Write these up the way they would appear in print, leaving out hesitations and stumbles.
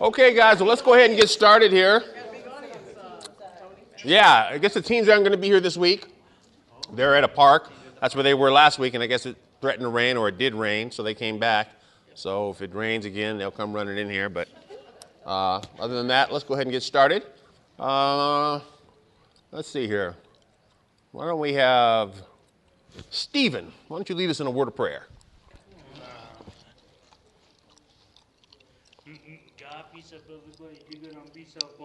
Okay, guys, well, let's go ahead and get started here. Yeah, I guess the teens aren't going to be here this week. They're at a park. That's where they were last week, and I guess it threatened to rain, or it did rain, so they came back. So if it rains again, they'll come running in here. But other than that, let's go ahead and get started. Let's see here. Why don't we have Stephen? Why don't you lead us in a word of prayer? God, peace up, everybody. You're gonna peace up,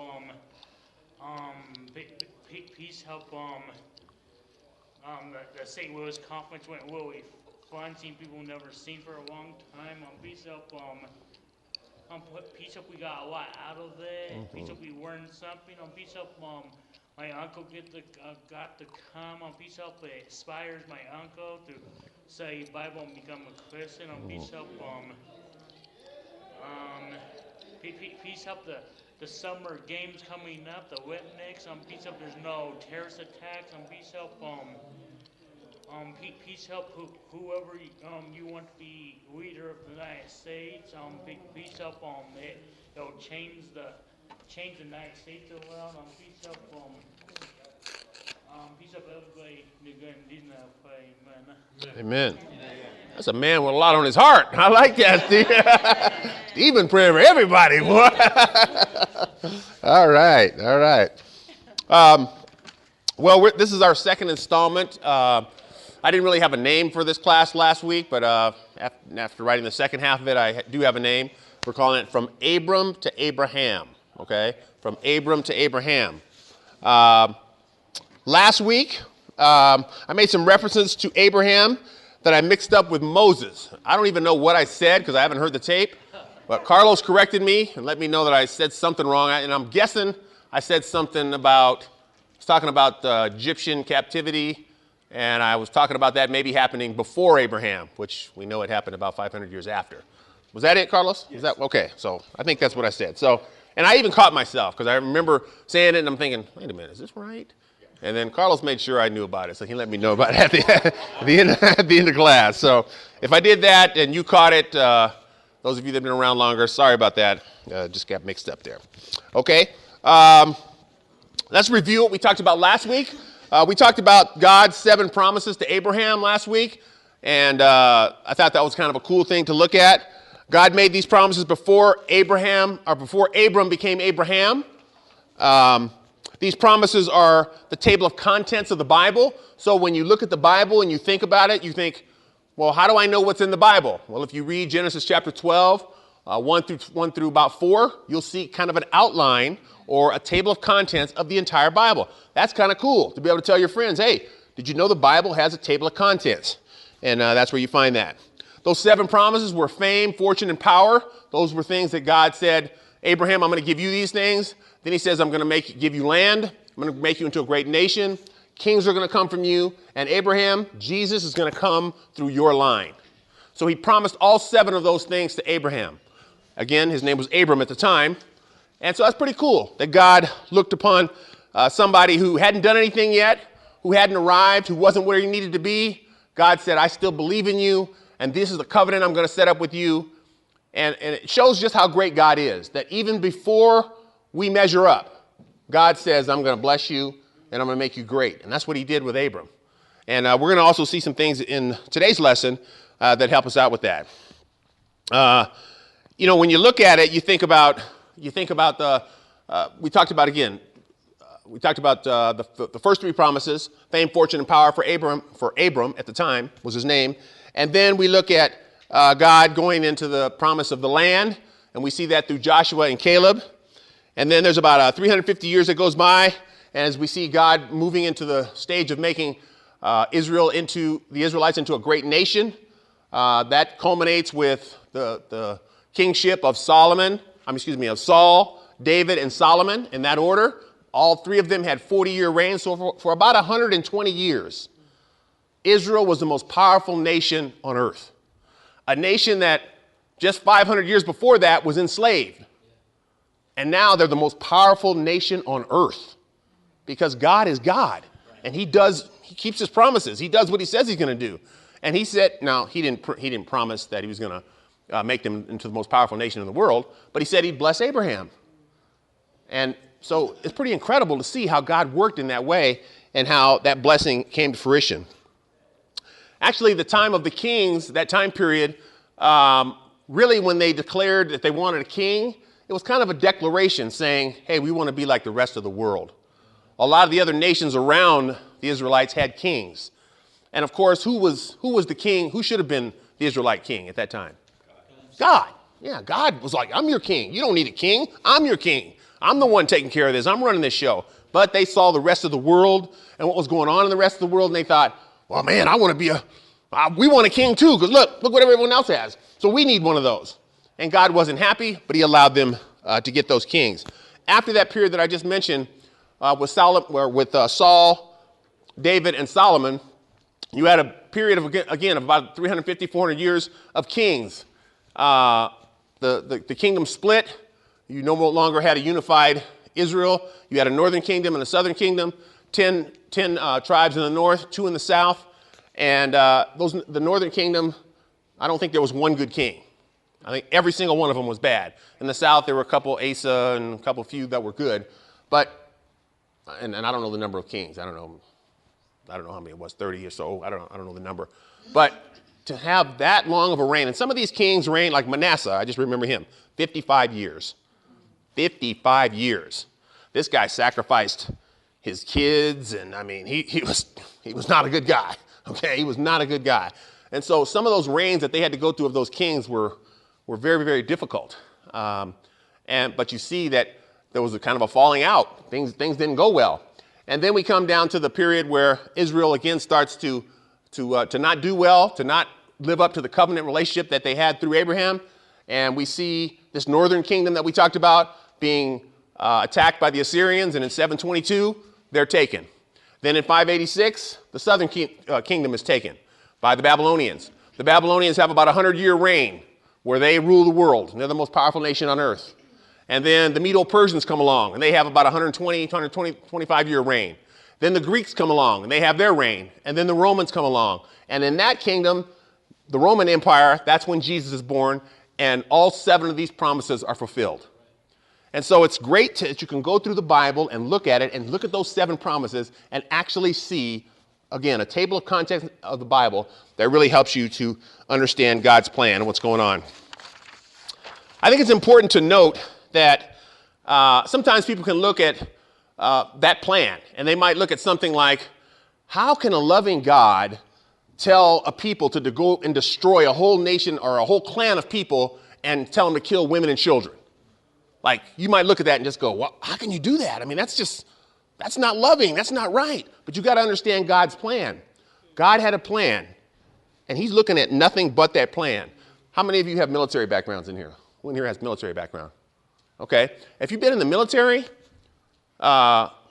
peace help, the St. Louis conference went really fun, seeing people never seen for a long time. Peace up, peace up, we got a lot out of it. Peace up, we learned something. Peace up, my uncle got to come. Peace up, it inspires my uncle to study Bible and become a Christian. Peace up, peace up the summer games coming up, the Olympics. Peace up, there's no terrorist attacks. Peace up, peace help whoever you want to be leader of the United States. Peace up, it'll change the United States around. Peace up, everybody. You're going to pray, amen. Amen. That's a man with a lot on his heart. I like that, Steve. Stephen praying for everybody, boy. All right. Well, this is our second installment. I didn't really have a name for this class last week, but after writing the second half of it, I do have a name. We're calling it From Abram to Abraham, okay? From Abram to Abraham. Last week, I made some references to Abraham that I mixed up with Moses. I don't even know what I said because I haven't heard the tape, but Carlos corrected me and let me know that I said something wrong, and I'm guessing I said something about, I was talking about Egyptian captivity, and I was talking about that maybe happening before Abraham, which we know it happened about 500 years after. Was that it, Carlos? Yes. Was that okay? So I think that's what I said. So, and I even caught myself because I remember saying it and I'm thinking, wait a minute, is this right? And then Carlos made sure I knew about it, so he let me know about it at the end of class. So if I did that and you caught it, those of you that have been around longer, sorry about that. Just got mixed up there. Okay. Let's review what we talked about last week. We talked about God's 7 promises to Abraham last week, and I thought that was kind of a cool thing to look at. God made these promises before Abram became Abraham. These promises are the table of contents of the Bible. So when you look at the Bible and you think about it, you think, well, how do I know what's in the Bible? Well, if you read Genesis chapter 12, 1 through about 4, you'll see kind of an outline or a table of contents of the entire Bible. That's kind of cool to be able to tell your friends, hey, did you know the Bible has a table of contents? And that's where you find that. Those 7 promises were fame, fortune, and power. Those were things that God said, Abraham, I'm going to give you these things. Then he says, I'm going to give you land. I'm going to make you into a great nation. Kings are going to come from you. And Abraham, Jesus, is going to come through your line. So he promised all 7 of those things to Abraham. Again, his name was Abram at the time. And so that's pretty cool that God looked upon somebody who hadn't done anything yet, who hadn't arrived, who wasn't where he needed to be. God said, I still believe in you, and this is the covenant I'm going to set up with you. And it shows just how great God is, that even before we measure up, God says, I'm going to bless you, and I'm going to make you great. And that's what he did with Abram. And we're going to also see some things in today's lesson that help us out with that. When you look at it, you think about the, we talked about the first 3 promises, fame, fortune, and power for Abram at the time was his name. And then we look at God going into the promise of the land, and we see that through Joshua and Caleb. And then there's about 350 years that goes by, and as we see God moving into the stage of making the Israelites into a great nation, that culminates with the kingship of Saul, David, and Solomon in that order. All 3 of them had 40-year reigns, so for about 120 years, Israel was the most powerful nation on earth. A nation that just 500 years before that was enslaved. And now they're the most powerful nation on earth because God is God. And he keeps his promises. He does what he says he's going to do. And he said, now he didn't promise that he was going to make them into the most powerful nation in the world, but he said he'd bless Abraham. And so it's pretty incredible to see how God worked in that way and how that blessing came to fruition. Actually, the time of the kings, that time period, really when they declared that they wanted a king, it was kind of a declaration saying, hey, we want to be like the rest of the world. A lot of the other nations around the Israelites had kings. And of course, who was the king? Who should have been the Israelite king at that time? God. Yeah, God was like, I'm your king. You don't need a king. I'm your king. I'm the one taking care of this. I'm running this show. But they saw the rest of the world and what was going on in the rest of the world, and they thought, well, man, I want to be we want a king too, because look what everyone else has. So we need one of those. And God wasn't happy, but he allowed them to get those kings. After that period that I just mentioned, with Saul, David, and Solomon, you had a period of about 350, 400 years of kings. The kingdom split. You no longer had a unified Israel. You had a northern kingdom and a southern kingdom, 10 tribes in the north, 2 in the south. And the northern kingdom, I don't think there was one good king. I think every single one of them was bad. In the south, there were a couple, Asa, and a couple few that were good. But, and I don't know the number of kings. I don't know how many it was, 30 or so. I don't know the number. But to have that long of a reign, and some of these kings reigned, like Manasseh, I just remember him, 55 years. 55 years. This guy sacrificed his kids, and I mean, he was not a good guy. Okay, he was not a good guy. And so some of those reigns that they had to go through of those kings were very, very difficult. But you see that there was a kind of a falling out. Things didn't go well. And then we come down to the period where Israel again starts to not do well, to not live up to the covenant relationship that they had through Abraham. And we see this northern kingdom that we talked about being attacked by the Assyrians, and in 722, they're taken. Then in 586, the southern kingdom is taken by the Babylonians. The Babylonians have about a 100-year reign where they rule the world, and they're the most powerful nation on earth. And then the Medo-Persians come along, and they have about 125-year reign. Then the Greeks come along, and they have their reign. And then the Romans come along. And in that kingdom, the Roman Empire, that's when Jesus is born, and all 7 of these promises are fulfilled. And so it's great that you can go through the Bible and look at it and look at those 7 promises and actually see, again, a table of contents of the Bible that really helps you to understand God's plan and what's going on. I think it's important to note that sometimes people can look at that plan, and they might look at something like, how can a loving God tell a people to go and destroy a whole nation or a whole clan of people and tell them to kill women and children? Like, you might look at that and just go, well, how can you do that? I mean, that's not loving. That's not right. But you got to understand God's plan. God had a plan, and he's looking at nothing but that plan. How many of you have military backgrounds in here? Who in here has military background? Okay. If you've been in the military,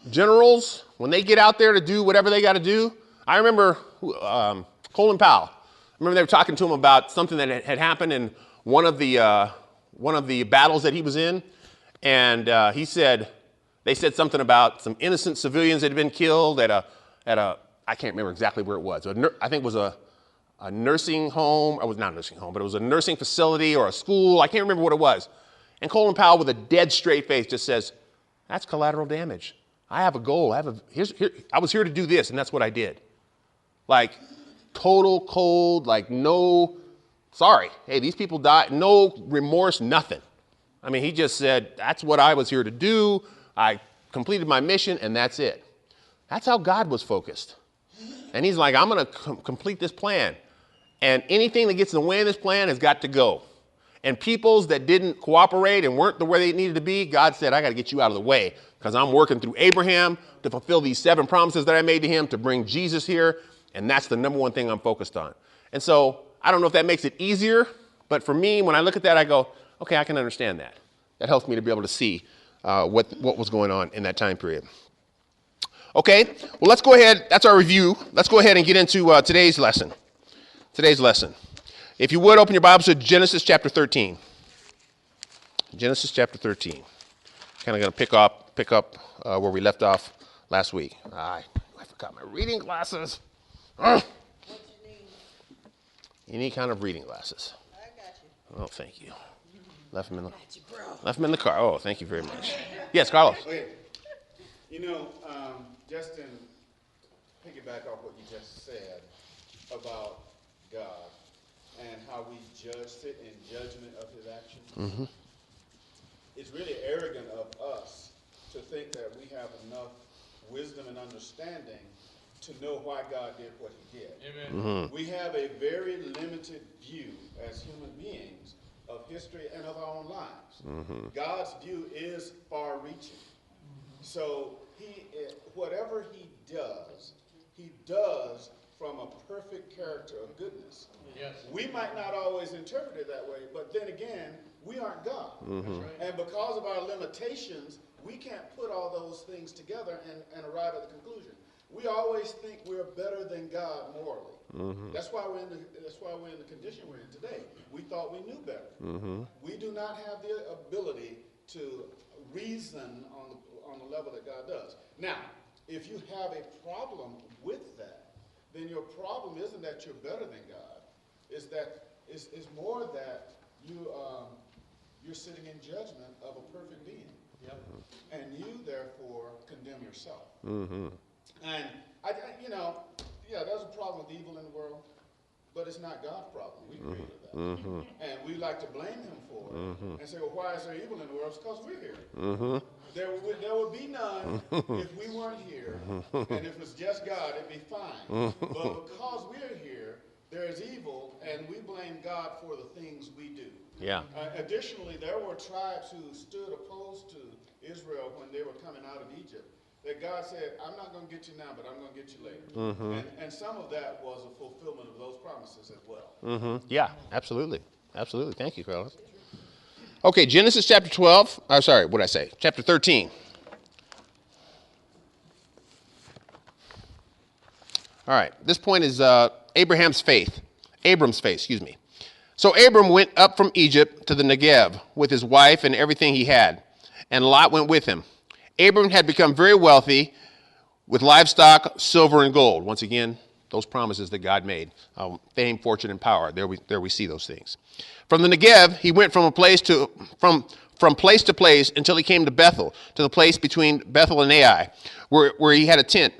generals, when they get out there to do whatever they got to do, I remember Colin Powell. I remember they were talking to him about something that had happened in one of the battles that he was in. And they said something about some innocent civilians that had been killed at a I can't remember exactly where it was. I think it was a nursing home. It was not a nursing home, but it was a nursing facility or a school. I can't remember what it was. And Colin Powell, with a dead straight face, just says, that's collateral damage. I have a goal. I was here to do this, and that's what I did. Like, total cold, like no, sorry. Hey, these people died. No remorse, nothing. I mean, he just said, that's what I was here to do. I completed my mission, and that's it. That's how God was focused. And he's like, I'm going to complete this plan. And anything that gets in the way of this plan has got to go. And peoples that didn't cooperate and weren't the way they needed to be, God said, I got to get you out of the way, because I'm working through Abraham to fulfill these 7 promises that I made to him, to bring Jesus here. And that's the number one thing I'm focused on. And so I don't know if that makes it easier, but for me, when I look at that, I go, okay, I can understand that. That helps me to be able to see what was going on in that time period. Okay, well, let's go ahead. That's our review. Let's go ahead and get into today's lesson. If you would, open your Bibles to Genesis chapter 13. Genesis chapter 13. Kind of going to pick up where we left off last week. I forgot my reading glasses. What's your name? Any kind of reading glasses. I got you. Oh, thank you. Left him in the car. Oh, thank you very much. Yes, Carlos. Okay. Just in piggyback off what you just said about God and how we sit in judgment of his actions, it's really arrogant of us to think that we have enough wisdom and understanding to know why God did what he did. Amen. We have a very limited view as human beings of history and of our own lives. God's view is far-reaching. So whatever he does from a perfect character of goodness. Yes. We might not always interpret it that way, but then again, we aren't God. Right. And because of our limitations, we can't put all those things together and arrive at the conclusion. We always think we're better than God morally. That's why we're in the condition we're in today. We thought we knew better. We do not have the ability to reason on the level that God does. Now, if you have a problem with that, then your problem isn't that you're better than God. It's more that you're sitting in judgment of a perfect being. Yep. And you therefore condemn yourself. And there's a problem with evil in the world, but it's not God's problem. We created that. And we like to blame him for it and say, well, why is there evil in the world? It's because we're here. There would be none if we weren't here. And if it's just God, it'd be fine. But because we're here, there is evil, and we blame God for the things we do. Yeah. Additionally, there were tribes who stood opposed to Israel when they were coming out of Egypt. That God said, I'm not going to get you now, but I'm going to get you later. And some of that was a fulfillment of those promises as well. Yeah, absolutely. Absolutely. Thank you, Carlos. Okay, Genesis chapter 12. Oh, sorry, what did I say? Chapter 13. All right, this point is Abram's faith, excuse me. So Abram went up from Egypt to the Negev with his wife and everything he had, and Lot went with him. Abram had become very wealthy with livestock, silver, and gold. Once again, those promises that God made, fame, fortune, and power. There we see those things. From the Negev, he went from place to place until he came to Bethel, to the place between Bethel and Ai, where he had a tent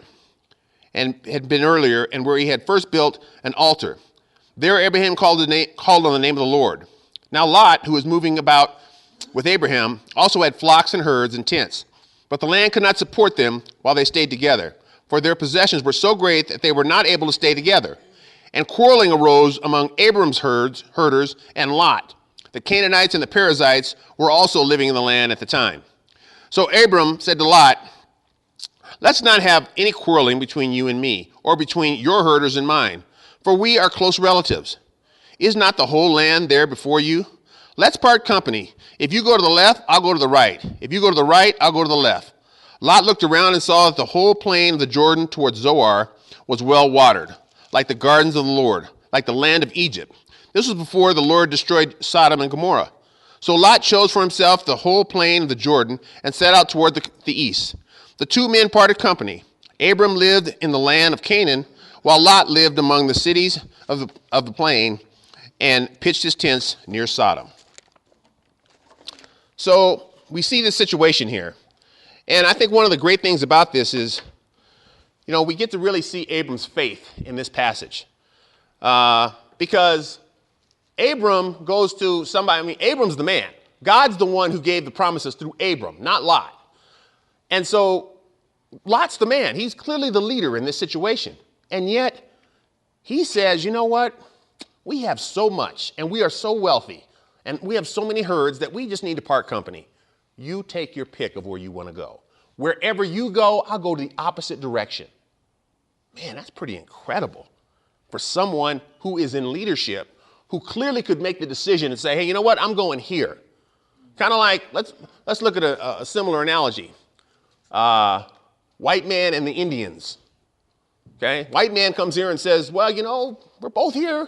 and had been earlier, and where he had first built an altar. There Abraham called on the name of the Lord. Now Lot, who was moving about with Abraham, also had flocks and herds and tents. But the land could not support them while they stayed together, for their possessions were so great that they were not able to stay together. And quarreling arose among Abram's herders and Lot. The Canaanites and the Perizzites were also living in the land at the time. So Abram said to Lot, let's not have any quarreling between you and me, or between your herders and mine, for we are close relatives. Is not the whole land there before you? Let's part company. If you go to the left, I'll go to the right. If you go to the right, I'll go to the left. Lot looked around and saw that the whole plain of the Jordan towards Zoar was well watered, like the gardens of the Lord, like the land of Egypt. This was before the Lord destroyed Sodom and Gomorrah. So Lot chose for himself the whole plain of the Jordan and set out toward the east. The two men parted company. Abram lived in the land of Canaan, while Lot lived among the cities of the plain and pitched his tents near Sodom. So we see this situation here. And I think one of the great things about this is, we get to really see Abram's faith in this passage. Because Abram goes to somebody, Abram's the man. God's the one who gave the promises through Abram, not Lot. And so Lot's the man. He's clearly the leader in this situation. And yet he says, you know what? We have so much and we are so wealthy and we have so many herds that we just need to part company. You take your pick of where you want to go. Wherever you go, I'll go the opposite direction. Man, that's pretty incredible for someone who is in leadership, who clearly could make the decision and say, hey, you know what? I'm going here. Kind of like, let's look at a similar analogy. White man and the Indians. Okay, white man comes here and says, well, we're both here.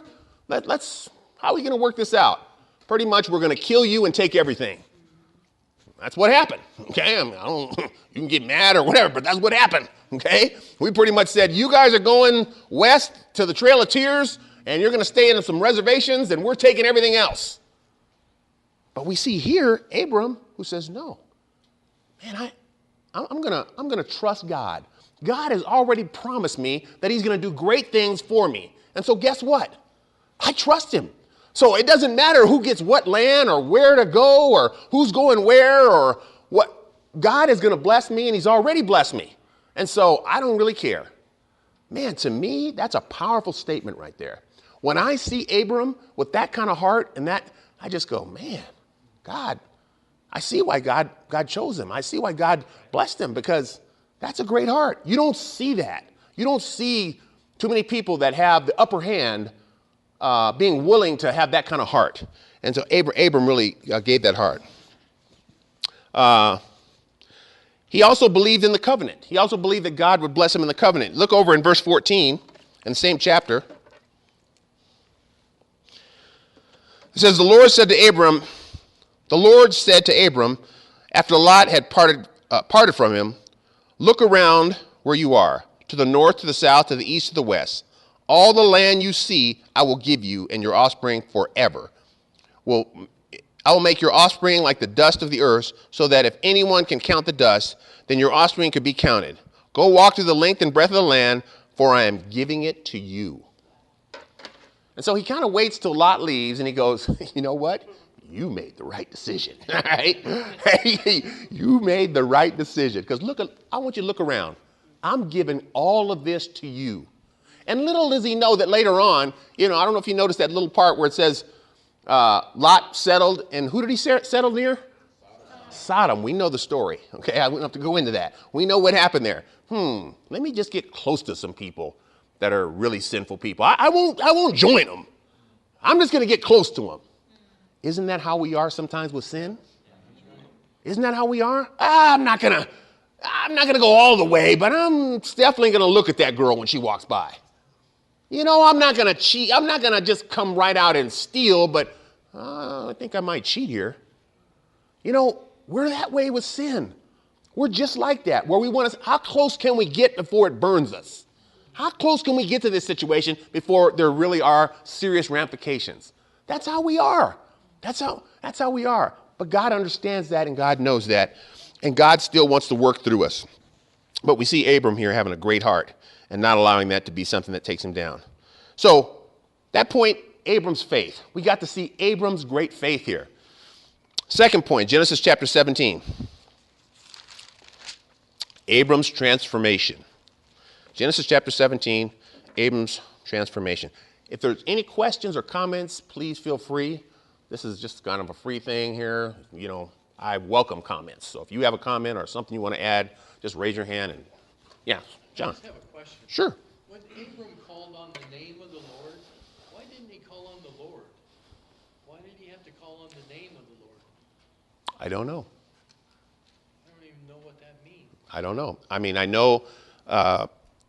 How are we going to work this out? Pretty much, we're going to kill you and take everything. That's what happened. Okay, you can get mad or whatever, but that's what happened. Okay, we pretty much said, you guys are going west to the Trail of Tears, and you're going to stay in some reservations, and we're taking everything else. But we see here Abram who says, no, man, I'm gonna trust God. God has already promised me that he's gonna do great things for me. And so guess what? I trust him. So it doesn't matter who gets what land or where to go or who's going where or what. God is gonna bless me, and he's already blessed me. And so I don't really care. Man, to me, that's a powerful statement right there. When I see Abram with that kind of heart and that, I just go, man, God, I see why God chose him. I see why God blessed him, because that's a great heart. You don't see that. You don't see too many people that have the upper hand being willing to have that kind of heart. And so Abram really gave that heart. He also believed in the covenant. He also believed that God would bless him in the covenant. Look over in verse 14 in the same chapter. It says, the Lord said to Abram, after Lot had parted from him, look around where you are, to the north, to the south, to the east, to the west. All the land you see, I will give you and your offspring forever. I will make your offspring like the dust of the earth, so that if anyone can count the dust, then your offspring could be counted. Go walk through the length and breadth of the land, for I am giving it to you. And so he kind of waits till Lot leaves, and he goes, you know what? You made the right decision, right? You made the right decision. Because I want you to look around. I'm giving all of this to you. And little does he know that later on, I don't know if you noticed that little part where it says Lot settled, and who did he settle near? Sodom. We know the story. Okay, I wouldn't have to go into that. We know what happened there. Let me just get close to some people that are really sinful people. I won't join them. I'm just going to get close to them. Isn't that how we are sometimes with sin? Isn't that how we are? I'm not gonna go all the way, but I'm definitely gonna look at that girl when she walks by. I'm not gonna cheat. I'm not gonna just come right out and steal, but I think I might cheat here. We're that way with sin. We're just like that, where we want to. How close can we get before it burns us? How close can we get to this situation before there really are serious ramifications? That's how we are. That's how we are. But God understands that, and God knows that, and God still wants to work through us. But we see Abram here having a great heart and not allowing that to be something that takes him down. So that point, Abram's faith. We got to see Abram's great faith here. Second point, Genesis chapter 17. Abram's transformation. Genesis chapter 17, Abram's transformation. If there's any questions or comments, please feel free. This is just kind of a free thing here. I welcome comments. So if you have a comment or something you want to add, just raise your hand. And yeah, John. I just have a question. Sure. When Abram called on the name of the Lord, why didn't he call on the Lord? Why did he have to call on the name of the Lord? I don't know. I don't even know what that means. I don't know. I mean, I know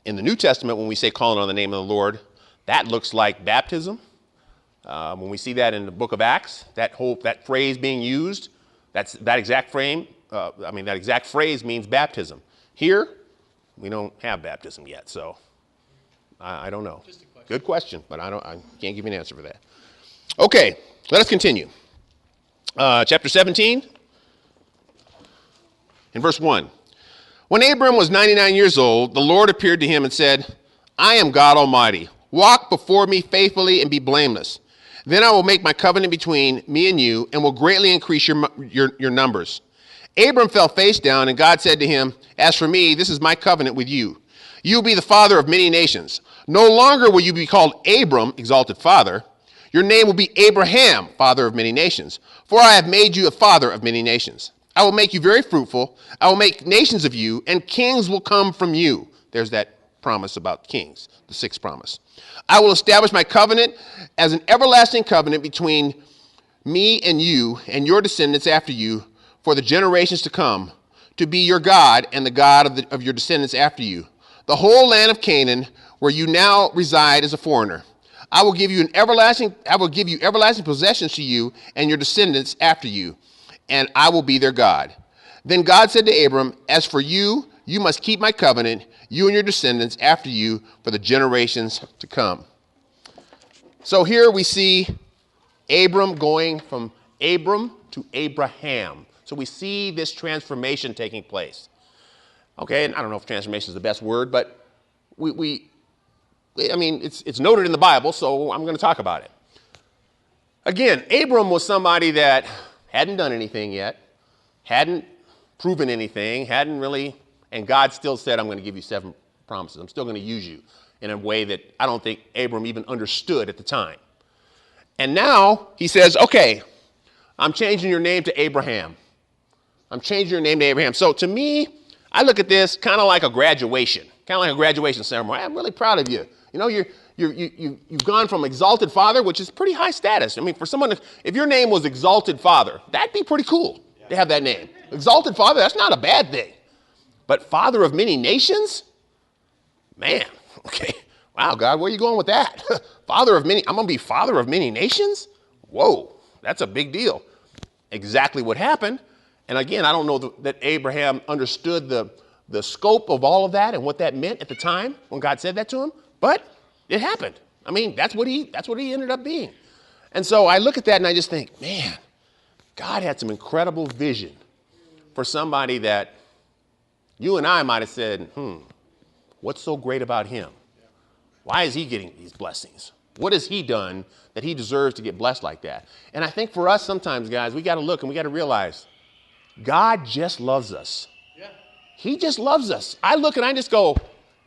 in the New Testament, when we say calling on the name of the Lord, that looks like baptism. When we see that in the book of Acts, that phrase being used, that exact phrase means baptism. Here, we don't have baptism yet, so I don't know. Just a question. Good question, but I can't give you an answer for that. Okay, let us continue. Chapter 17, in verse 1. When Abram was 99 years old, the Lord appeared to him and said, I am God Almighty. Walk before me faithfully and be blameless. Then I will make my covenant between me and you and will greatly increase your numbers. Abram fell face down, and God said to him, as for me, this is my covenant with you. You will be the father of many nations. No longer will you be called Abram, exalted father. Your name will be Abraham, father of many nations. For I have made you a father of many nations. I will make you very fruitful. I will make nations of you, and kings will come from you. There's that promise about kings, the sixth promise. I will establish my covenant as an everlasting covenant between me and you and your descendants after you for the generations to come, to be your God and the God of your descendants after you. The whole land of Canaan, where you now reside as a foreigner. I will give you everlasting possessions to you and your descendants after you, and I will be their God. Then God said to Abram, as for you, you must keep my covenant, you and your descendants after you, for the generations to come. So here we see Abram going from Abram to Abraham. So we see this transformation taking place. Okay, and I don't know if transformation is the best word, but it's noted in the Bible, so I'm going to talk about it. Again, Abram was somebody that hadn't done anything yet, hadn't proven anything, and God still said, I'm going to give you 7 promises. I'm still going to use you in a way that I don't think Abram even understood at the time. And now he says, okay, I'm changing your name to Abraham. I'm changing your name to Abraham. So to me, I look at this kind of like a graduation ceremony. I'm really proud of you. You know, you've gone from exalted father, which is pretty high status. I mean, for someone, if your name was exalted father, that'd be pretty cool to have that name. Exalted father, that's not a bad thing. But father of many nations? Man, okay. Wow, God, where are you going with that? I'm going to be father of many nations? Whoa, that's a big deal. Exactly what happened. And again, I don't know that Abraham understood the scope of all of that and what that meant at the time when God said that to him, but it happened. I mean, that's what he ended up being. And so I look at that and I just think, man, God had some incredible vision for somebody that you and I might have said, what's so great about him? Why is he getting these blessings? What has he done that he deserves to get blessed like that? And I think for us sometimes, guys, we got to look and we got to realize God just loves us. Yeah. He just loves us. I look and I just go,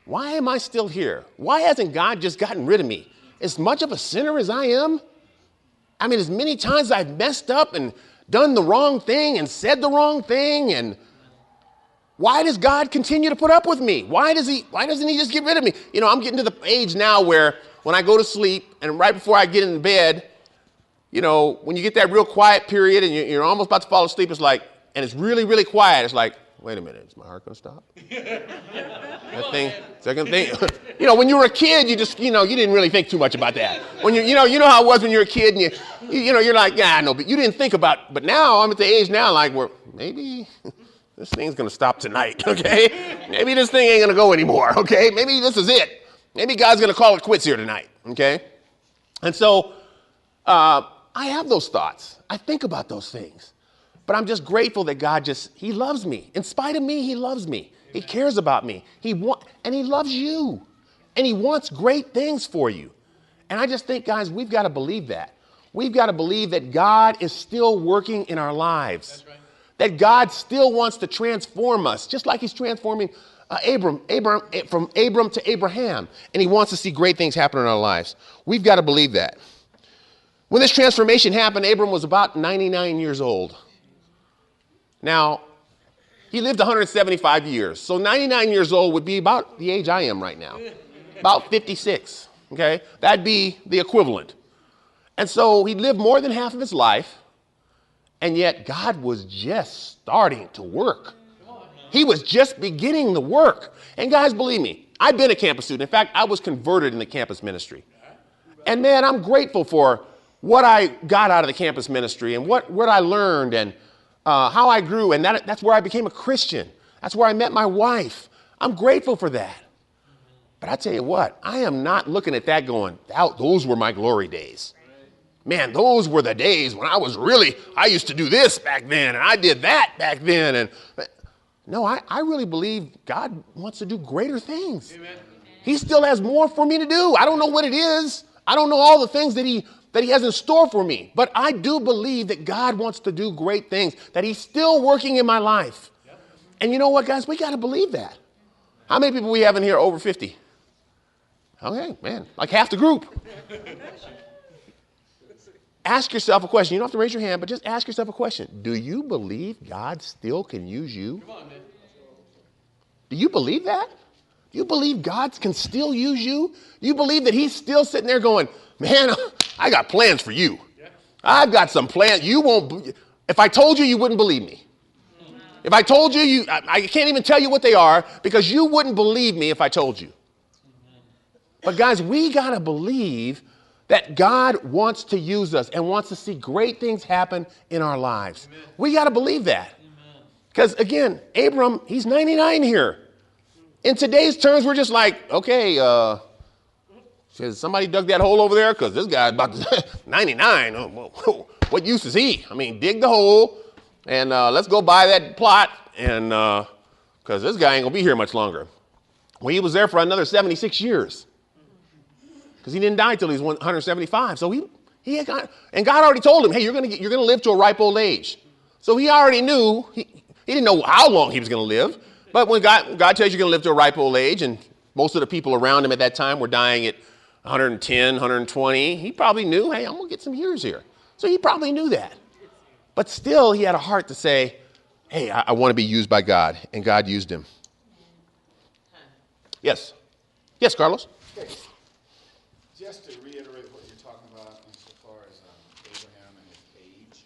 why am I still here? Why hasn't God just gotten rid of me? As much of a sinner as I am, I mean, as many times I've messed up and done the wrong thing and said the wrong thing, and why does God continue to put up with me? Why doesn't he just get rid of me? You know, I'm getting to the age now where when I go to sleep and right before I get in bed, you know, when you get that real quiet period and you're almost about to fall asleep, it's like, and it's really, really quiet. It's like, wait a minute, is my heart going to stop? Second thing. You know, when you were a kid, you just, you didn't really think too much about that. When you know how it was when you were a kid and you're like, yeah, I know, but you didn't think about, but now I'm at the age now, like, where maybe this thing's going to stop tonight, okay? Maybe this thing ain't going to go anymore, okay? Maybe this is it. Maybe God's going to call it quits here tonight, okay? And so I have those thoughts. I think about those things. But I'm just grateful that God he loves me. In spite of me, he loves me. He cares about me. And he loves you. And he wants great things for you. And I just think, guys, we've got to believe that. We've got to believe that God is still working in our lives. That's right. That God still wants to transform us, just like he's transforming Abram from Abram to Abraham. And he wants to see great things happen in our lives. We've got to believe that. When this transformation happened, Abram was about 99 years old. Now, he lived 175 years. So 99 years old would be about the age I am right now. About 56, okay? That'd be the equivalent. And so he lived more than half of his life, and yet God was just starting to work. He was just beginning the work. And guys, believe me, I've been a campus student. In fact, I was converted in the campus ministry. And man, I'm grateful for what I got out of the campus ministry and what I learned and how I grew. And that's where I became a Christian. That's where I met my wife. I'm grateful for that. But I tell you what, I am not looking at that going, those were my glory days. Man, those were the days when I used to do this back then and I did that back then. And no, I really believe God wants to do greater things. Amen. He still has more for me to do. I don't know what it is. I don't know all the things that he has in store for me. But I do believe that God wants to do great things, that he's still working in my life. Yep. And you know what, guys? We got to believe that. How many people we have in here over 50? Okay, man, like half the group. Ask yourself a question. You don't have to raise your hand, but just ask yourself a question. Do you believe God still can use you? Come on, man. Do you believe that? Do you believe God can still use you? Do you believe that he's still sitting there going, man, I got plans for you. Yeah. I've got some plans. If I told you, you wouldn't believe me. If I told you, I can't even tell you what they are because you wouldn't believe me if I told you. But guys, we got to believe that God wants to use us and wants to see great things happen in our lives. Amen. We got to believe that. Because again, Abram, he's 99 here. In today's terms, we're just like, okay, has somebody dug that hole over there? Because this guy's about to 99. what use is he? I mean, dig the hole and let's go buy that plot, and because this guy ain't gonna be here much longer. Well, he was there for another 76 years because he didn't die till he was 175. So he had and God already told him, hey, you're gonna live to a ripe old age. So he already knew. He didn't know how long he was gonna live, but when God tells you you're gonna live to a ripe old age, and most of the people around him at that time were dying at 110, 120, he probably knew, hey, I'm gonna get some years here. So he probably knew that. But still, he had a heart to say, hey, I want to be used by God, and God used him. Yes. Yes, Carlos? Okay. Just to reiterate what you're talking about insofar as Abraham and his age,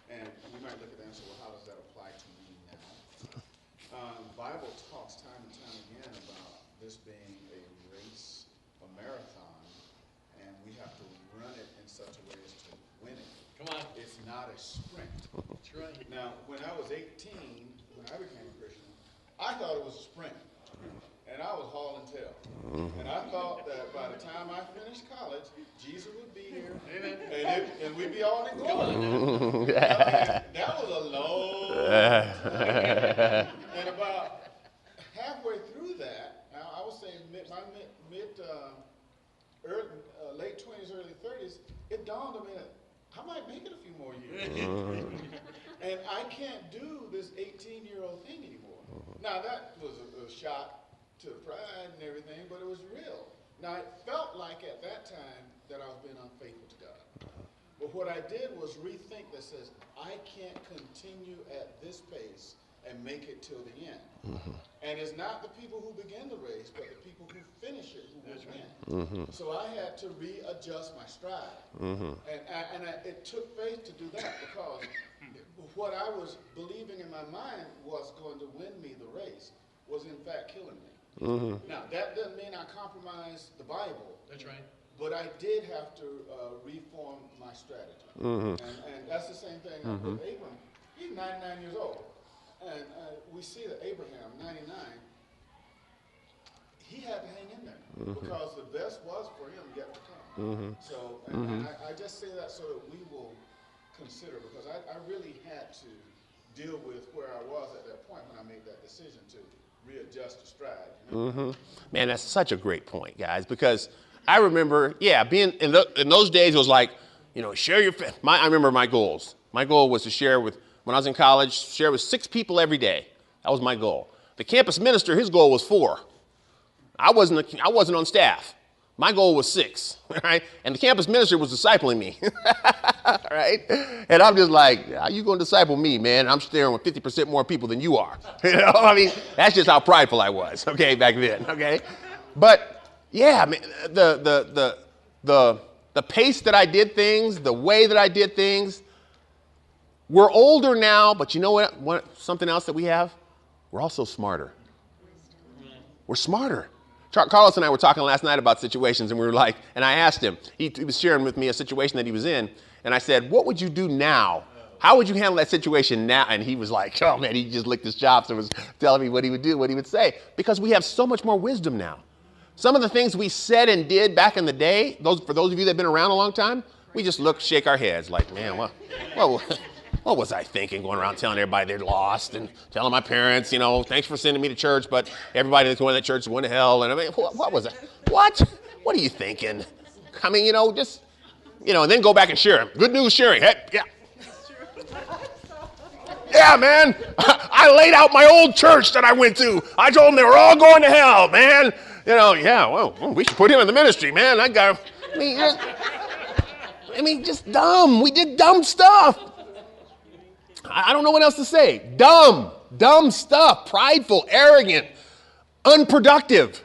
and we might look at that and say, well, how does that apply to me now? The Bible talks time and time again about this being a race, a marathon, and we have to run it in such a way as to win it. Come on. It's not a sprint. That's right. Now, when I was 18, when I became a Christian, I thought it was a sprint. And I was hauling tail. And I thought that by the time I finished college, Jesus would be here. Amen. And we'd be all in glory. That was a long time. And about halfway through that, I would say late 20s, early 30s, it dawned on me that I might make it a few more years. And I can't do this 18-year-old thing anymore. Now, that was a shot to pride and everything, but it was real. Now, it felt like at that time that I was being unfaithful to God. But what I did was rethink that says, I can't continue at this pace and make it till the end. And it's not the people who begin the race, but the people who finish it who will win. So I had to readjust my stride. And it took faith to do that, because what I was believing in my mind was going to win me the race was in fact killing me. Now, that doesn't mean I compromised the Bible. That's right. But I did have to reform my strategy. And that's the same thing with Abram. He's 99 years old. And we see that Abraham, 99, he had to hang in there because the best was for him yet to come. So and I just say that so that we will consider, because I really had to deal with where I was at that point when I made that decision to readjust the stride. You know? Man, that's such a great point, guys, because I remember, being in those days, it was like, share your, I remember my goals. My goal was to share with, when I was in college, share with 6 people every day. That was my goal. The campus minister, his goal was 4. I wasn't on staff. My goal was 6, right? And the campus minister was discipling me, right? And I'm just like, how you going to disciple me, man? I'm staring with 50% more people than you are. I mean, that's just how prideful I was, okay, back then, okay? But yeah, man, the pace that I did things, the way that I did things, we're older now, but you know what? Something else that we have? We're also smarter. We're smarter. Carlos and I were talking last night about situations, and we were like, and I asked him, he was sharing with me a situation that he was in, and I said, what would you do now? How would you handle that situation now? And he was like, oh man, he just licked his chops and was telling me what he would do, what he would say, because we have so much more wisdom now. Some of the things we said and did back in the day, for those of you that have been around a long time, we just shake our heads like, man, what was I thinking going around telling everybody they're lost and telling my parents, thanks for sending me to church, but everybody that's going to that church is going to hell. And I mean, what was that? What? What are you thinking? I mean, and then go back and share. Good news sharing. Hey, yeah. Yeah, man. I laid out my old church that I went to. I told them they were all going to hell, man. We should put him in the ministry, man. That guy, just dumb. We did dumb stuff. I don't know what else to say. Dumb stuff, prideful, arrogant, unproductive.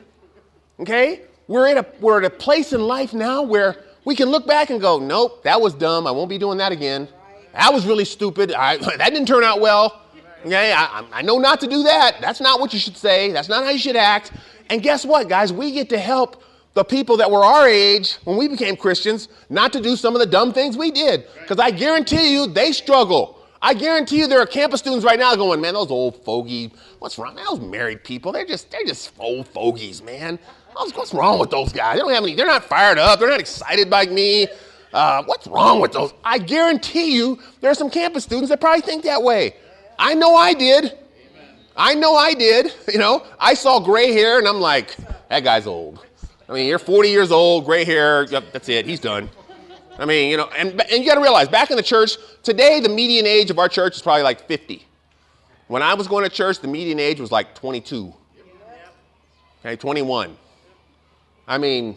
Okay? We're at a place in life now where we can look back and go, nope, that was dumb. I won't be doing that again. That was really stupid. That didn't turn out well. Okay? I know not to do that. That's not what you should say. That's not how you should act. And guess what, guys? We get to help the people that were our age when we became Christians not to do some of the dumb things we did. Because I guarantee you, they struggle. I guarantee you there are campus students right now going, man, those old fogey, what's wrong? Those married people, they're just old fogies, man. What's wrong with those guys? They're not fired up. They're not excited like me. What's wrong with those? I guarantee you there are some campus students that probably think that way. I know I did. Amen. I know I did. You know, I saw gray hair and I'm like, that guy's old. I mean, you're 40 years old, gray hair, yep, that's it, he's done. I mean, you know, and you got to realize, back in the church, today the median age of our church is probably like 50. When I was going to church, the median age was like 22. Okay, 21. I mean,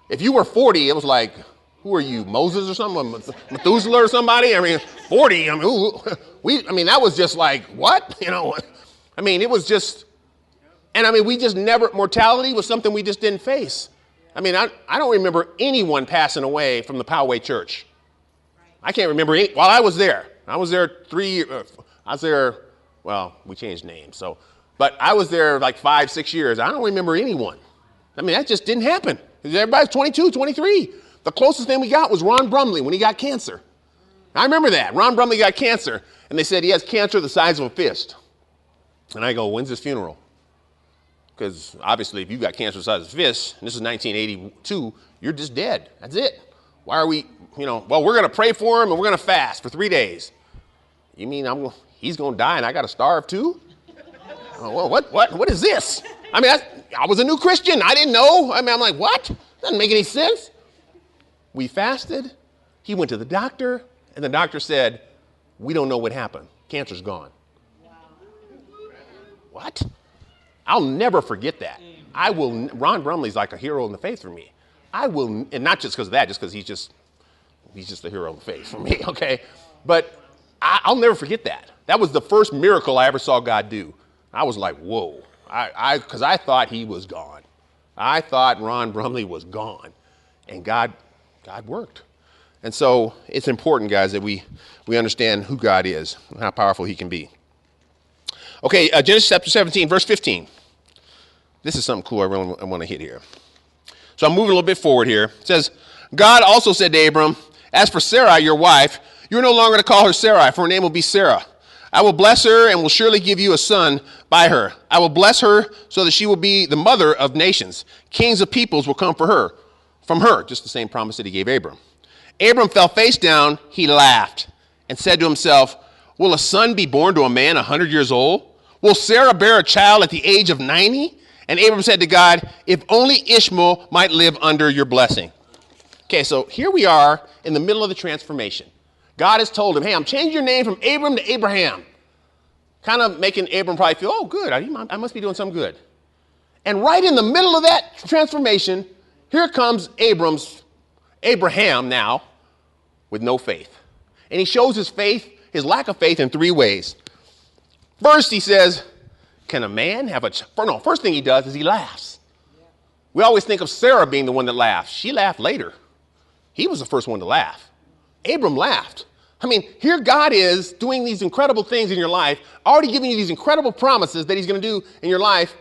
if you were 40, it was like, who are you, Moses or something, Methuselah or somebody? I mean, 40, I mean, that was just like, what? You know, I mean, it was just, and I mean, we just never, mortality was something we just didn't face. I mean, I don't remember anyone passing away from the Poway Church. I can't remember any, while I was there. I was there well, we changed names, so, but I was there like 5, 6 years. I don't remember anyone. I mean, that just didn't happen. Everybody's 22, 23. The closest thing we got was Ron Brumley when he got cancer. I remember that. Ron Brumley got cancer, and they said he has cancer the size of a fist. And I go, when's his funeral? Because obviously if you got cancer the size of a fist, and this is 1982, you're just dead. That's it. Why are we, you know, well, we're going to pray for him and we're going to fast for 3 days. You mean he's going to die and I got to starve too? Well, what is this? I mean, I was a new Christian. I didn't know. I mean, I'm like, what? Doesn't make any sense. We fasted. He went to the doctor, and the doctor said, we don't know what happened. Cancer's gone. Wow. What? I'll never forget that. Ron Brumley's like a hero in the faith for me. And not just because of that, just because he's just a hero in the faith for me, okay? But I'll never forget that. That was the first miracle I ever saw God do. I was like, whoa, because I thought he was gone. I thought Ron Brumley was gone, and God worked. And so it's important, guys, that we understand who God is and how powerful he can be. Okay, Genesis chapter 17, verse 15. This is something cool I want to hit here. So I'm moving a little bit forward here. It says, God also said to Abram, as for Sarai, your wife, you're no longer to call her Sarai, for her name will be Sarah. I will bless her and will surely give you a son by her. I will bless her so that she will be the mother of nations. Kings of peoples will come from her, just the same promise that he gave Abram. Abram fell face down, he laughed, and said to himself, will a son be born to a man 100 years old? Will Sarah bear a child at the age of 90? And Abram said to God, if only Ishmael might live under your blessing. Okay, so here we are in the middle of the transformation. God has told him, hey, I'm changing your name from Abram to Abraham. Kind of making Abram probably feel, oh, good, I must be doing something good. And right in the middle of that transformation, here comes Abraham now, with no faith. And he shows his lack of faith in 3 ways. First, he says, can a man have a child? No, first thing he does is he laughs. We always think of Sarah being the one that laughs. She laughed later. He was the first one to laugh. Abram laughed. I mean, here God is doing these incredible things in your life, already giving you these incredible promises that he's going to do in your life.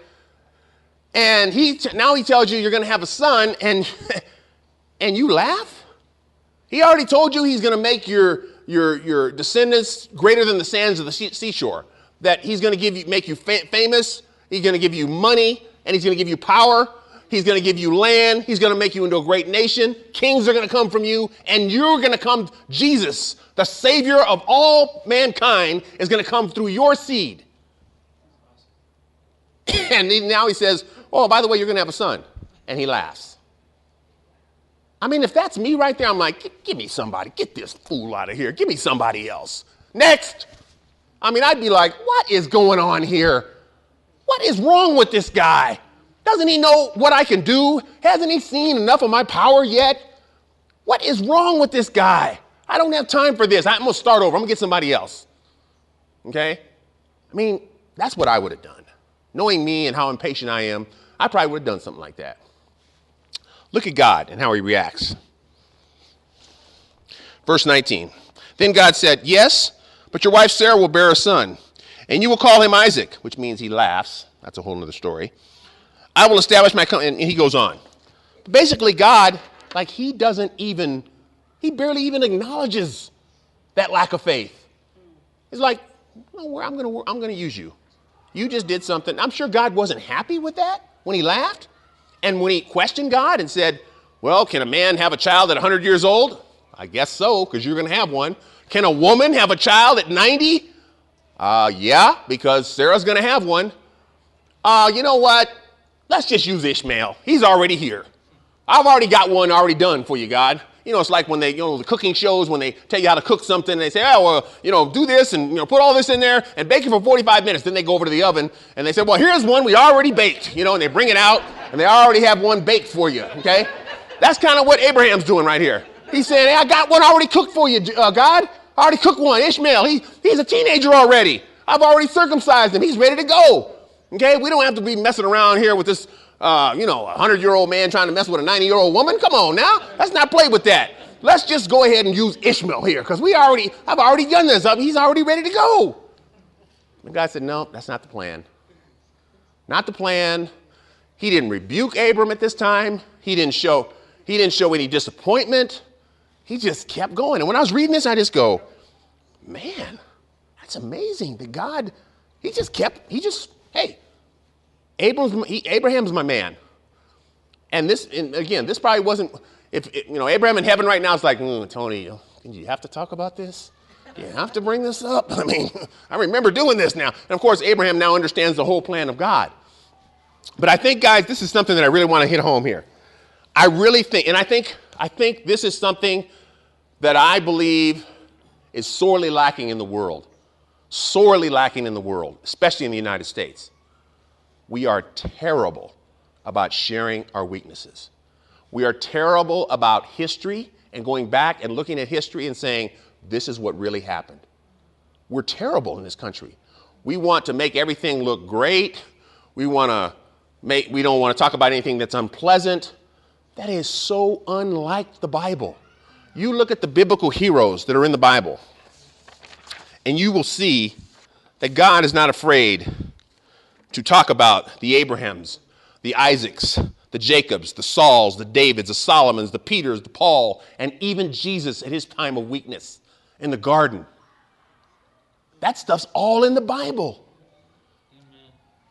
And now he tells you you're going to have a son, and you laugh? He already told you he's going to make your descendants greater than the sands of the seashore, that he's going to make you famous, he's going to give you money, and he's going to give you power. He's going to give you land. He's going to make you into a great nation. Kings are going to come from you, and you're going to come. Jesus, the Savior of all mankind, is going to come through your seed. And now he says, oh, by the way, you're going to have a son. And he laughs. I mean, if that's me right there, I'm like, give me somebody. Get this fool out of here. Give me somebody else. Next. I mean, I'd be like, what is going on here? What is wrong with this guy? Doesn't he know what I can do? Hasn't he seen enough of my power yet? What is wrong with this guy? I don't have time for this. I'm going to start over. I'm going to get somebody else. Okay? I mean, that's what I would have done. Knowing me and how impatient I am, I probably would have done something like that. Look at God and how he reacts. Verse 19. Then God said, yes, but your wife Sarah will bear a son, and you will call him Isaac, which means he laughs. That's a whole other story. I will establish my covenant, and he goes on. Basically, God, like he barely even acknowledges that lack of faith. He's like, no, I'm going to use you. You just did something. I'm sure God wasn't happy with that when he laughed. And when he questioned God and said, well, can a man have a child at 100 years old? I guess so, because you're going to have one. Can a woman have a child at 90? Yeah, because Sarah's going to have one. You know what? Let's just use Ishmael. He's already here. I've already got one already done for you, God. You know, it's like when they, the cooking shows, when they tell you how to cook something, and they say, oh, well, do this and, put all this in there and bake it for 45 minutes. Then they go over to the oven and they say, well, here's one we already baked, and they bring it out and they already have one baked for you, okay? That's kind of what Abraham's doing right here. He's saying, hey, I got one already cooked for you, God. I already cooked one. Ishmael, he's a teenager already. I've already circumcised him. He's ready to go, okay? We don't have to be messing around here with this a 100-year-old man trying to mess with a 90-year-old woman. Come on now. Let's not play with that. Let's just go ahead and use Ishmael here because I've already done this. He's already ready to go. And God said, no, that's not the plan. Not the plan. He didn't rebuke Abram at this time. He didn't show any disappointment. He just kept going. And when I was reading this, I just go, man, that's amazing that God, hey, Abraham's my man. And this probably wasn't, Abraham in heaven right now is like, Tony, you have to talk about this? You have to bring this up? I mean, I remember doing this now. And of course, Abraham now understands the whole plan of God. But I think, guys, this is something that I really want to hit home here. I really think, and I think this is something that I believe is sorely lacking in the world. Sorely lacking in the world, especially in the United States. We are terrible about sharing our weaknesses. We are terrible about history and going back and looking at history and saying, this is what really happened. We're terrible in this country. We want to make everything look great. We don't want to talk about anything that's unpleasant. That is so unlike the Bible. You look at the biblical heroes that are in the Bible, and you will see that God is not afraid to talk about the Abrahams, the Isaacs, the Jacobs, the Sauls, the Davids, the Solomons, the Peters, the Paul, and even Jesus at his time of weakness in the garden. That stuff's all in the Bible.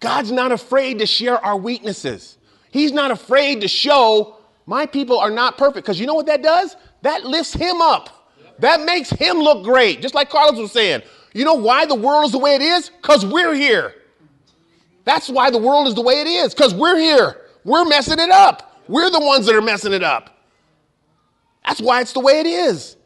God's not afraid to share our weaknesses. He's not afraid to show my people are not perfect, because you know what that does? That lifts him up. That makes him look great. Just like Carlos was saying. You know why the world is the way it is? Because we're here. That's why the world is the way it is, because we're here. We're messing it up. We're the ones that are messing it up. That's why it's the way it is.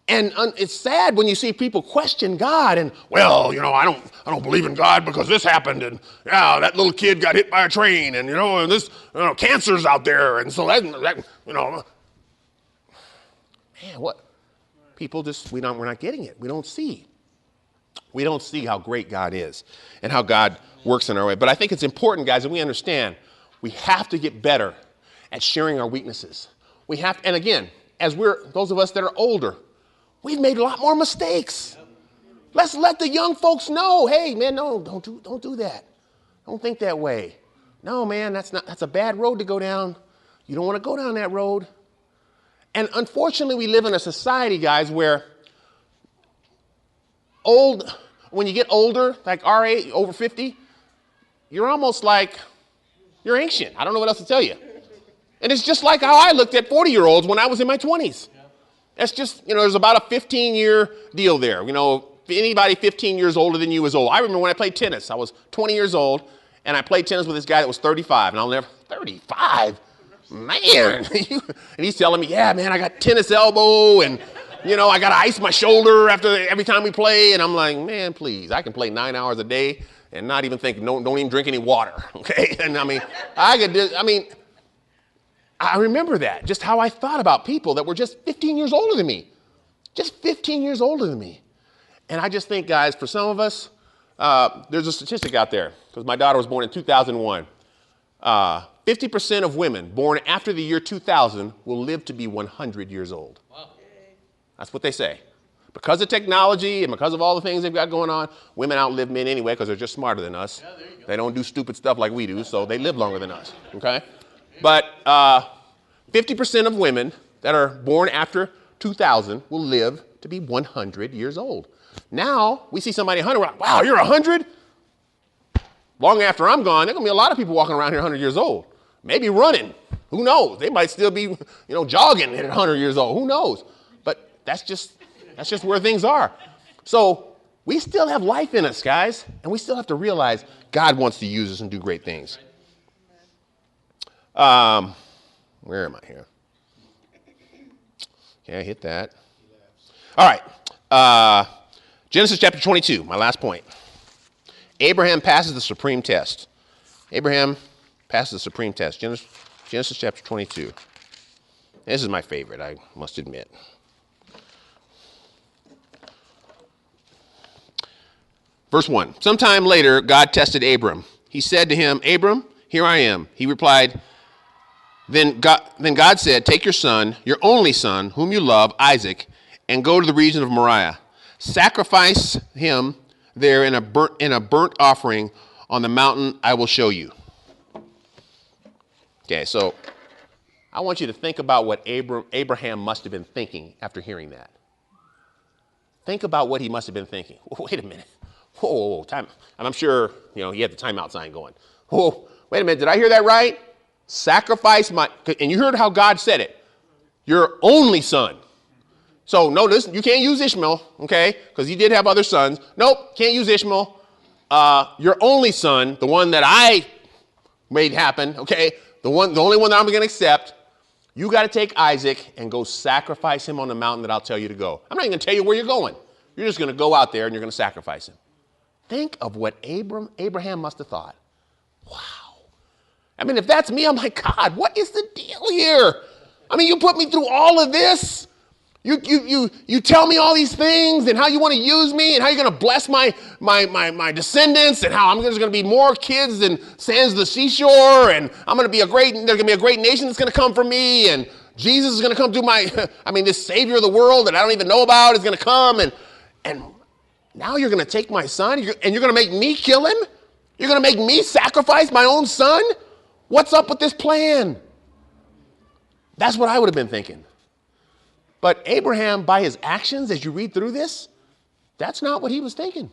And it's sad when you see people question God and, well, I don't believe in God because this happened, and that little kid got hit by a train, and and this cancer's out there, and so that man, what? People just we're not getting it. We don't see how great God is and how God works in our way. But I think it's important, guys, that we understand we have to get better at sharing our weaknesses. We have, and again, as those of us that are older, we've made a lot more mistakes. Let's let the young folks know, hey, man, no, don't do that. Don't think that way. No, man, that's a bad road to go down. You don't want to go down that road. And unfortunately, we live in a society, guys, where when you get older, like our age, over 50, you're almost like, you're ancient. I don't know what else to tell you. And it's just like how I looked at 40-year-olds when I was in my 20s. That's just, there's about a 15-year deal there. Anybody 15 years older than you is old. I remember when I played tennis. I was 20 years old, and I played tennis with this guy that was 35. And 35? Man. And he's telling me, yeah, man, I got tennis elbow, and, I got to ice my shoulder every time we play. And I'm like, man, please, I can play 9 hours a day and not even think, don't even drink any water, okay? And I remember that, just how I thought about people that were just 15 years older than me. Just 15 years older than me. And I just think, guys, for some of us, there's a statistic out there, because my daughter was born in 2001. 50% of women born after the year 2000 will live to be 100 years old. Wow. That's what they say. Because of technology and because of all the things they've got going on, women outlive men anyway because they're just smarter than us. Yeah, there you go. They don't do stupid stuff like we do, so they live longer than us, okay? But 50% of women that are born after 2000 will live to be 100 years old. Now, we see somebody 100, we're like, wow, you're 100? Long after I'm gone, there are going to be a lot of people walking around here 100 years old, maybe running. Who knows? They might still be, jogging at 100 years old. Who knows? But that's just where things are. So we still have life in us, guys, and we still have to realize God wants to use us and do great things. Where am I here? Okay, I hit that. All right. Genesis chapter 22, my last point. Abraham passes the supreme test. Abraham passes the supreme test. Genesis chapter 22. This is my favorite, I must admit. Verse 1. Sometime later, God tested Abram. He said to him, Abram, here I am. He replied, Then God said, take your son, your only son, whom you love, Isaac, and go to the region of Moriah. Sacrifice him there in a burnt offering on the mountain I will show you. Okay, so I want you to think about what Abraham must have been thinking after hearing that. Think about what he must have been thinking. Wait a minute. Whoa, time. And I'm sure, he had the timeout sign going. Whoa, wait a minute. Did I hear that right? Sacrifice and you heard how God said it. Your only son. So notice, you can't use Ishmael, okay? Because he did have other sons. Nope, can't use Ishmael. Your only son, the one that I made happen, okay? The only one that I'm going to accept. You got to take Isaac and go sacrifice him on the mountain that I'll tell you to go. I'm not even going to tell you where you're going. You're just going to go out there and you're going to sacrifice him. Think of what Abraham must have thought. Wow. I mean, if that's me, I'm like, God, what is the deal here? I mean, you put me through all of this. You tell me all these things and how you want to use me and how you're going to bless my descendants and how there's going to be more kids than sands of the seashore and there's going to be a great nation that's going to come from me and Jesus is going to come through this Savior of the world that I don't even know about is going to come and now you're going to take my son and you're going to make me kill him? You're going to make me sacrifice my own son? What's up with this plan? That's what I would have been thinking. But Abraham, by his actions, as you read through this, that's not what he was thinking.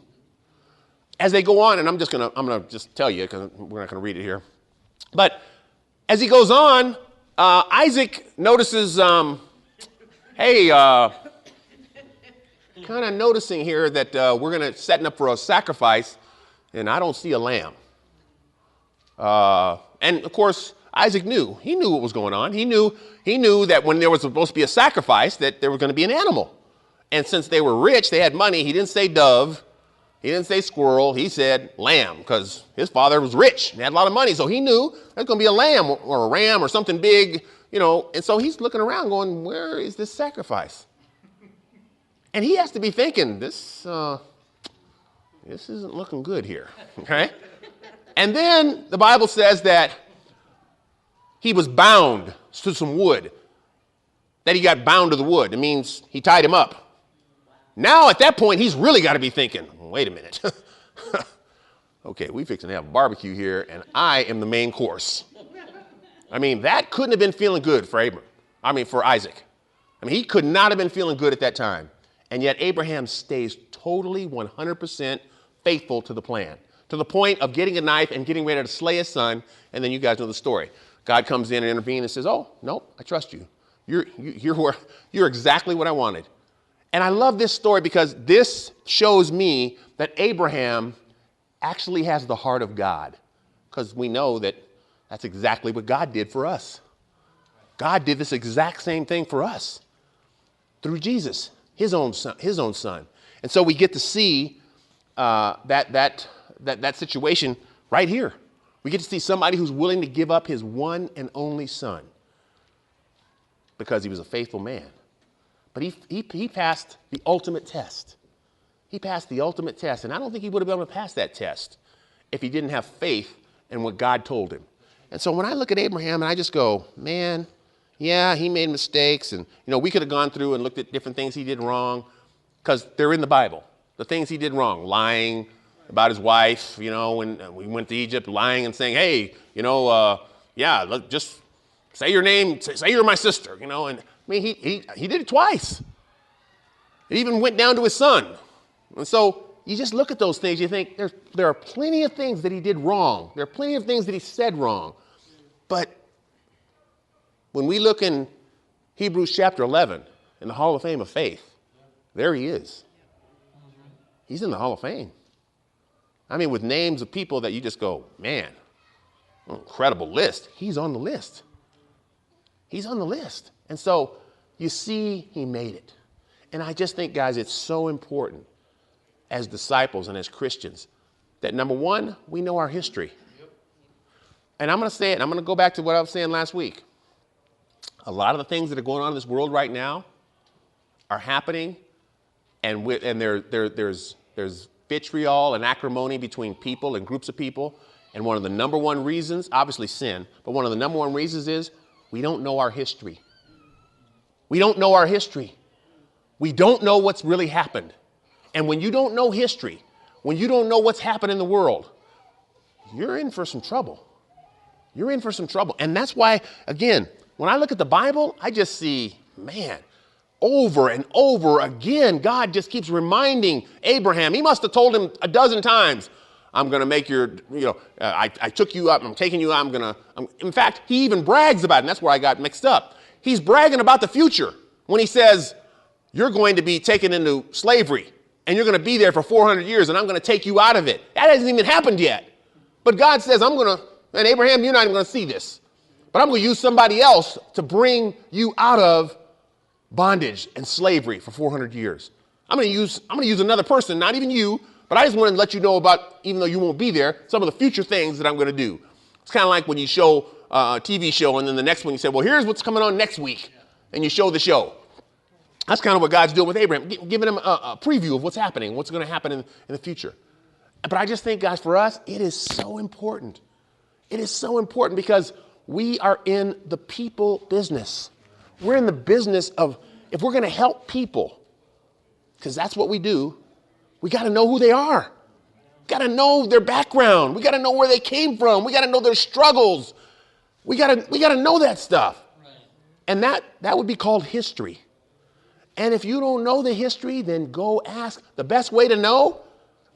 As they go on, and I'm going to just tell you because we're not going to read it here. But as he goes on, Isaac notices, kind of noticing here that we're going to setting up for a sacrifice, and I don't see a lamb. And of course, Isaac knew. He knew what was going on. He knew that when there was supposed to be a sacrifice, that there was going to be an animal. And since they were rich, they had money. He didn't say dove. He didn't say squirrel. He said lamb because his father was rich and had a lot of money. So he knew there's going to be a lamb or a ram or something big, And so he's looking around going, where is this sacrifice? And he has to be thinking, this isn't looking good here, okay? And then the Bible says that he was bound to some wood, that he got bound to the wood. It means he tied him up. Now, at that point, he's really got to be thinking, wait a minute. Okay, we fixing to have a barbecue here, and I am the main course. That couldn't have been feeling good for Isaac. He could not have been feeling good at that time. And yet Abraham stays totally 100% faithful to the plan, to the point of getting a knife and getting ready to slay his son. And then you guys know the story. God comes in and intervenes and says, oh, no, I trust you. You're exactly what I wanted. And I love this story because this shows me that Abraham actually has the heart of God, because we know that that's exactly what God did for us. God did this exact same thing for us through Jesus, his own son. And so we get to see that situation right here. We get to see somebody who's willing to give up his one and only son because he was a faithful man. But he passed the ultimate test. He passed the ultimate test. And I don't think he would have been able to pass that test if he didn't have faith in what God told him. And so when I look at Abraham and I just go, man, yeah, he made mistakes. And, we could have gone through and looked at different things he did wrong because they're in the Bible. The things he did wrong, lying about his wife, when we went to Egypt, lying and saying, hey, just say your name, say you're my sister, And he did it twice. It even went down to his son. And so you just look at those things, you think there are plenty of things that he did wrong. There are plenty of things that he said wrong. But when we look in Hebrews chapter 11, in the Hall of Fame of Faith, there he is. He's in the Hall of Fame. I mean, with names of people that you just go, man, incredible list. He's on the list. He's on the list. And so you see he made it. And I just think, guys, it's so important as disciples and as Christians that, number one, we know our history. And I'm going to say it, and I'm going to go back to what I was saying last week. A lot of the things that are going on in this world right now are happening, and there's vitriol and acrimony between people and groups of people. And one of the number one reasons, obviously sin, but one of the number one reasons is we don't know our history. We don't know our history. We don't know what's really happened. And when you don't know history, when you don't know what's happened in the world, you're in for some trouble. You're in for some trouble. And that's why, again, when I look at the Bible, I just see, man, over and over again, God just keeps reminding Abraham. He must have told him a dozen times, I'm going to make your, I took you up, I'm taking you out, in fact, he even brags about it, and that's where I got mixed up. He's bragging about the future when he says, you're going to be taken into slavery, and you're going to be there for 400 years, and I'm going to take you out of it. That hasn't even happened yet. But God says, and Abraham, you're not even going to see this, but I'm going to use somebody else to bring you out of bondage and slavery for 400 years. I'm going to use another person, not even you, but I just want to let you know about, even though you won't be there, some of the future things that I'm going to do. It's kind of like when you show a TV show, and then the next one you say, well, here's what's coming on next week, and you show the show. That's kind of what God's doing with Abraham, giving him a preview of what's happening, what's going to happen in the future. But I just think, guys, for us, it is so important. It is so important because we are in the people business. We're in the business of, if we're going to help people, because that's what we do, we got to know who they are. Got to know their background. We got to know where they came from. We got to know their struggles. We got to know that stuff. Right. And that would be called history. And if you don't know the history, then go ask. The best way to know,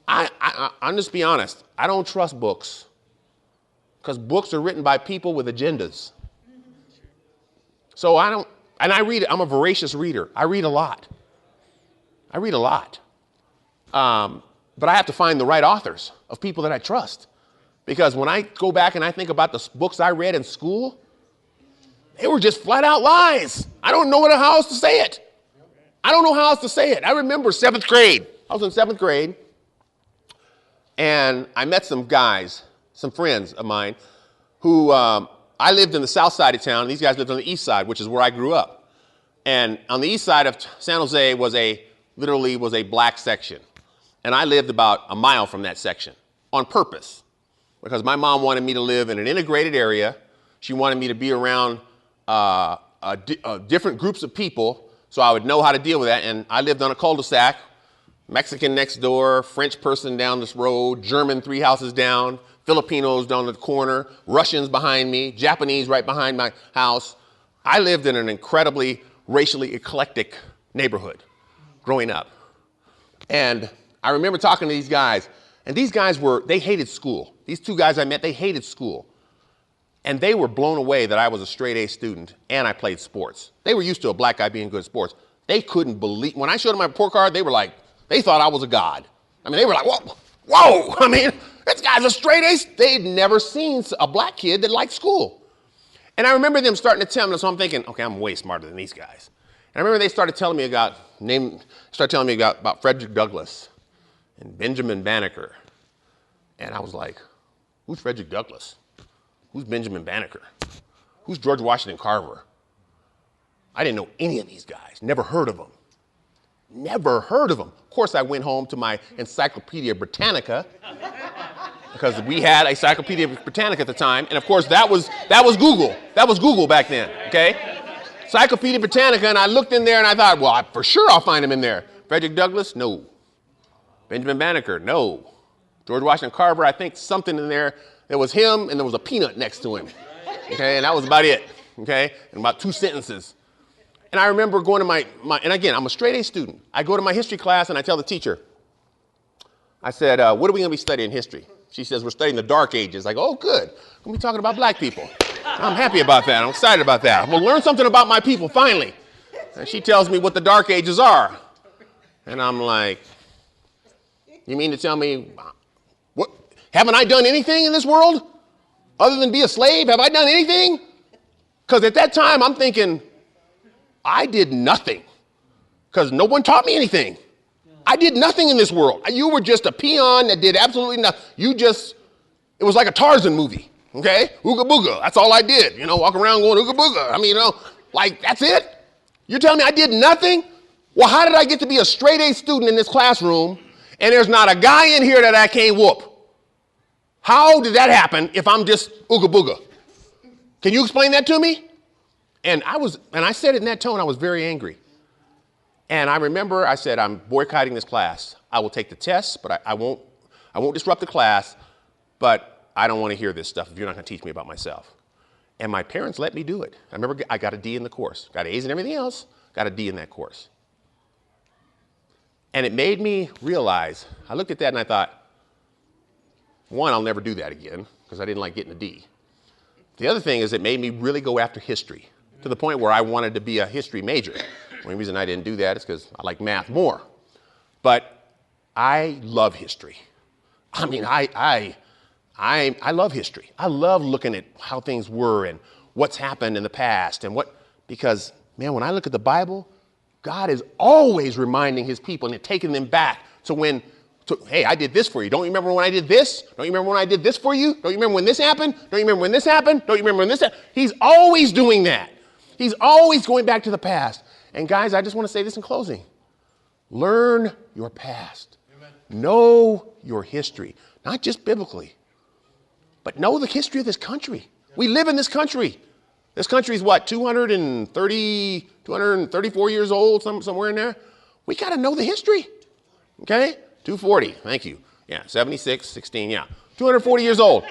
I'm just be honest, I don't trust books. Because books are written by people with agendas. So I read, I'm a voracious reader. I read a lot. But I have to find the right authors of people that I trust. Because when I go back and I think about the books I read in school, they were just flat out lies. I don't know how else to say it. I remember 7th grade. I was in 7th grade. And I met some guys, some friends of mine, who I lived in the south side of town. And these guys lived on the east side, which is where I grew up. And on the east side of San Jose was literally a black section. And I lived about a mile from that section on purpose because my mom wanted me to live in an integrated area. She wanted me to be around different groups of people so I would know how to deal with that. And I lived on a cul-de-sac, Mexican next door, French person down this road, German 3 houses down, Filipinos down the corner, Russians behind me, Japanese right behind my house. I lived in an incredibly racially eclectic neighborhood growing up. And I remember talking to these guys, and these guys they hated school. These 2 guys I met, they hated school. And they were blown away that I was a straight A student and I played sports. They were used to a black guy being good at sports. They couldn't believe, when I showed them my report card, they were like, they thought I was a god. I mean, they were like, whoa, I mean, this guy's a straight A. They'd never seen a black kid that liked school. And I remember them starting to tell me, so I'm thinking, okay, I'm way smarter than these guys. And I remember they started telling me about Frederick Douglass and Benjamin Banneker. And I was like, who's Frederick Douglass? Who's Benjamin Banneker? Who's George Washington Carver? I didn't know any of these guys. Never heard of them. Of course, I went home to my Encyclopedia Britannica because we had Encyclopedia Britannica at the time. And of course, that was Google. That was Google back then, okay? Encyclopedia Britannica, and I looked in there and I thought, well, for sure I'll find him in there. Frederick Douglass? No. Benjamin Banneker? No. George Washington Carver, I think something in there. There was him and there was a peanut next to him. Okay, and that was about it. Okay, and about 2 sentences. And I remember going to and again, I'm a straight A student. I go to my history class and I tell the teacher, I said, what are we going to be studying in history? She says, we're studying the Dark Ages. I go, oh, good. We're going to be talking about black people. I'm happy about that. I'm excited about that. I'm going to learn something about my people finally. And she tells me what the dark ages are. And I'm like, you mean to tell me, what? Haven't I done anything in this world other than be a slave? Have I done anything? Because at that time, I'm thinking, I did nothing because no one taught me anything. I did nothing in this world. You were just a peon that did absolutely nothing. It was like a Tarzan movie, okay? Ooga booga, that's all I did. Walk around going ooga booga. I mean, like that's it? You're telling me I did nothing? Well, how did I get to be a straight A student in this classroom and there's not a guy in here that I can't whoop? How did that happen if I'm just ooga booga? Can you explain that to me? And I said it in that tone, I was very angry. And I remember I said, I'm boycotting this class. I will take the test, but I won't disrupt the class, but I don't want to hear this stuff if you're not going to teach me about myself. And my parents let me do it. I remember I got a D in the course. Got A's and everything else, got a D in that course. And it made me realize, I looked at that and I thought, one, I'll never do that again because I didn't like getting a D. The other thing is it made me really go after history to the point where I wanted to be a history major. The only reason I didn't do that is because I like math more. But I love history. I mean, I love history. I love looking at how things were and what's happened in the past because, man, when I look at the Bible, God is always reminding his people and taking them back to hey, I did this for you. Don't you remember when I did this? Don't you remember when I did this for you? Don't you remember when this happened? Don't you remember when this happened? Don't you remember when this happened? He's always doing that. He's always going back to the past. And guys, I just want to say this in closing. Learn your past. Amen. Know your history, not just biblically, but know the history of this country. Yep. We live in this country. This country is what, 234 years old, somewhere in there? We got to know the history, okay? 240, thank you. Yeah, 76, 16, yeah. 240 years old.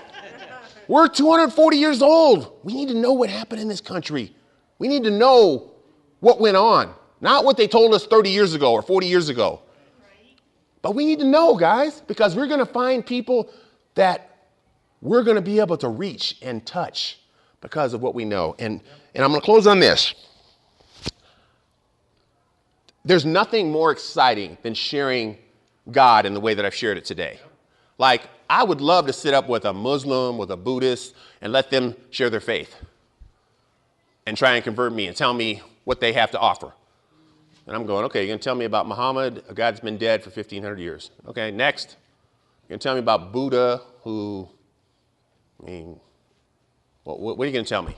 We're 240 years old. We need to know what happened in this country. We need to know what went on, not what they told us 30 years ago or 40 years ago. But we need to know, guys, because we're going to find people that we're going to be able to reach and touch because of what we know. And I'm going to close on this. There's nothing more exciting than sharing God in the way that I've shared it today. Like, I would love to sit up with a Muslim, with a Buddhist, and let them share their faith and try and convert me and tell me what they have to offer. And I'm going, okay, you're going to tell me about Muhammad, a guy that's been dead for 1,500 years. Okay, next. You're going to tell me about Buddha, what are you going to tell me?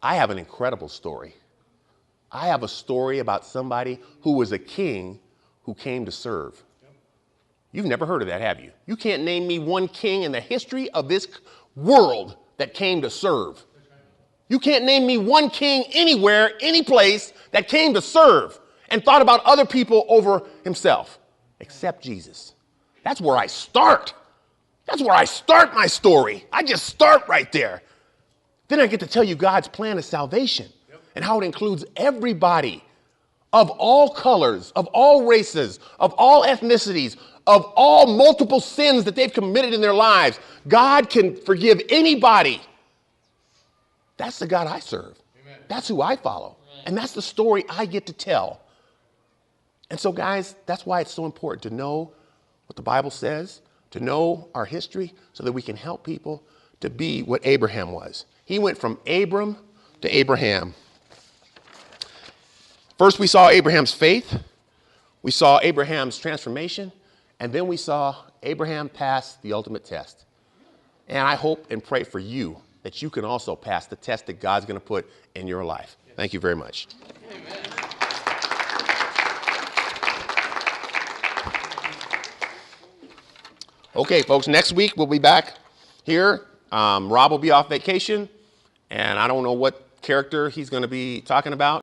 I have an incredible story. I have a story about somebody who was a king who came to serve. You've never heard of that, have you? You can't name me one king in the history of this world that came to serve. You can't name me one king anywhere, any place that came to serve and thought about other people over himself, except Jesus. That's where I start. That's where I start my story. I just start right there. Then I get to tell you God's plan of salvation and how it includes everybody of all colors, of all races, of all ethnicities, of all multiple sins that they've committed in their lives. God can forgive anybody. That's the God I serve. Amen. That's who I follow. Right. And that's the story I get to tell. And so, guys, that's why it's so important to know what the Bible says, to know our history so that we can help people to be what Abraham was. He went from Abram to Abraham. First, we saw Abraham's faith. We saw Abraham's transformation. And then we saw Abraham pass the ultimate test. And I hope and pray for you that you can also pass the test that God's going to put in your life. Thank you very much. Amen. Okay, folks, next week we'll be back here. Rob will be off vacation, and I don't know what character he's going to be talking about.